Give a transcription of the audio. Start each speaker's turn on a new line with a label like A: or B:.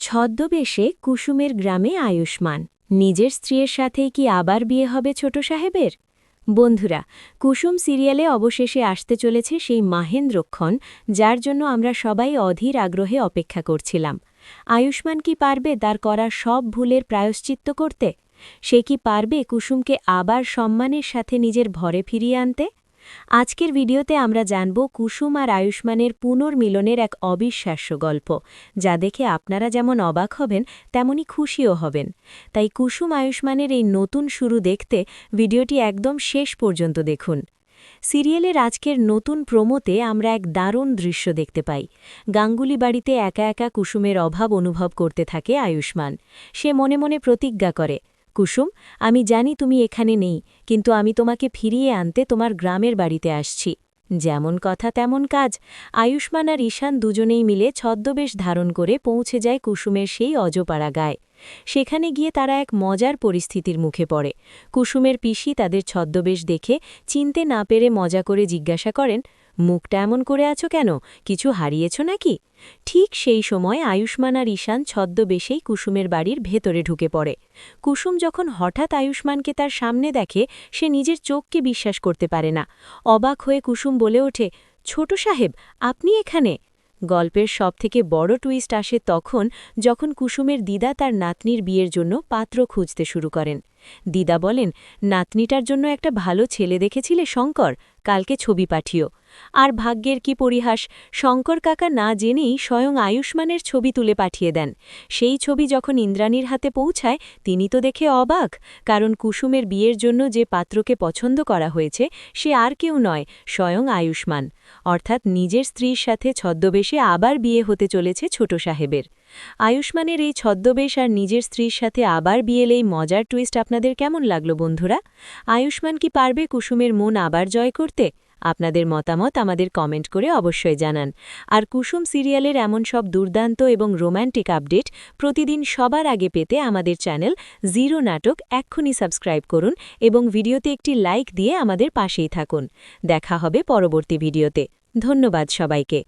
A: ছদ্মবেশে কুসুমের গ্রামে আয়ুষ্মান নিজের স্ত্রীর সাথেই কি আবার বিয়ে হবে ছোট সাহেবের? বন্ধুরা, কুসুম সিরিয়ালে অবশেষে আসতে চলেছে সেই মাহেন্দ্রক্ষণ, যার জন্য আমরা সবাই অধীর আগ্রহে অপেক্ষা করছিলাম। আয়ুষ্মান কি পারবে তার করা সব ভুলের প্রায়শ্চিত্ত করতে? সে কি পারবে কুসুমকে আবার সম্মানের সাথে নিজের ভরে ফিরিয়ে আনতে? আজকের ভিডিওতে আমরা জানব কুসুম আর আয়ুষ্মানের পুনর্মিলনের এক অবিশ্বাস্য গল্প, যা দেখে আপনারা যেমন অবাক হবেন তেমনি খুশিও হবেন। তাই কুসুম আয়ুষ্মানের এই নতুন শুরু দেখতে ভিডিওটি একদম শেষ পর্যন্ত দেখুন। সিরিয়ালের আজকের নতুন প্রোমোতে আমরা এক দারুণ দৃশ্য দেখতে পাই। গাঙ্গুলি বাড়িতে একা একা কুসুমের অভাব অনুভব করতে থাকে আয়ুষ্মান। সে মনে মনে প্রতিজ্ঞা করে, কুসুম, আমি জানি তুমি এখানে নেই, কিন্তু আমি তোমাকে ফিরিয়ে আনতে তোমার গ্রামের বাড়িতে আসছি। যেমন কথা তেমন কাজ। আয়ুষ্মান আর ঈশান দুজনেই মিলে ছদ্মবেশ ধারণ করে পৌঁছে যায় কুসুমের সেই অজপাড়া গায়ে। সেখানে গিয়ে তারা এক মজার পরিস্থিতির মুখে পড়ে। কুসুমের পিসি তাদের ছদ্মবেশ দেখে চিনতে না পেরে মজা করে জিজ্ঞাসা করেন, মুখটা এমন করে আছো কেন? কিছু হারিয়েছ নাকি? ঠিক সেই সময় আয়ুষ্মান আর ঈশান ছদ্মবেশেই কুসুমের বাড়ির ভেতরে ঢুকে পড়ে। কুসুম যখন হঠাৎ আয়ুষ্মানকে তার সামনে দেখে, সে নিজের চোখকে বিশ্বাস করতে পারে না। অবাক হয়ে কুসুম বলে ওঠে, ছোট সাহেব, আপনি এখানে? গল্পের সবথেকে বড় টুইস্ট আসে তখন, যখন কুসুমের দিদা তার নাতনির বিয়ের জন্য পাত্র খুঁজতে শুরু করেন। দিদা বলেন, নাতনিটার জন্য একটা ভালো ছেলে দেখেছিলে শঙ্কর, কালকে ছবি পাঠিও। আর ভাগ্যের কি পরিহাস, শঙ্কর কাকা না জেনেই স্বয়ং আয়ুষ্মানের ছবি তুলে পাঠিয়ে দেন। সেই ছবি যখন ইন্দ্রাণীর হাতে পৌঁছায়, তিনি তো দেখে অবাক, কারণ কুসুমের বিয়ের জন্য যে পাত্রকে পছন্দ করা হয়েছে সে আর কেউ নয়, স্বয়ং আয়ুষ্মান। অর্থাৎ নিজের স্ত্রীর সাথে ছদ্মবেশে আবার বিয়ে হতে চলেছে ছোট সাহেবের। আয়ুষ্মানের এই ছদ্মবেশ আর নিজের স্ত্রীর সাথে আবার বিয়ের এই মজার টুইস্ট আপনাদের কেমন লাগলো বন্ধুরা? আয়ুষ্মান কি পারবে কুসুমের মন আবার জয় করতে? আপনাদের মতামত আমাদের কমেন্ট করে অবশ্যই জানান। আর কুসুম সিরিয়ালের এমন সব দুর্দান্ত এবং রোম্যান্টিক আপডেট প্রতিদিন সবার আগে পেতে আমাদের চ্যানেল জিরো নাটক এক্ষুনি সাবস্ক্রাইব করুন এবং ভিডিওতে একটি লাইক দিয়ে আমাদের পাশেই থাকুন। দেখা হবে পরবর্তী ভিডিওতে। ধন্যবাদ সবাইকে।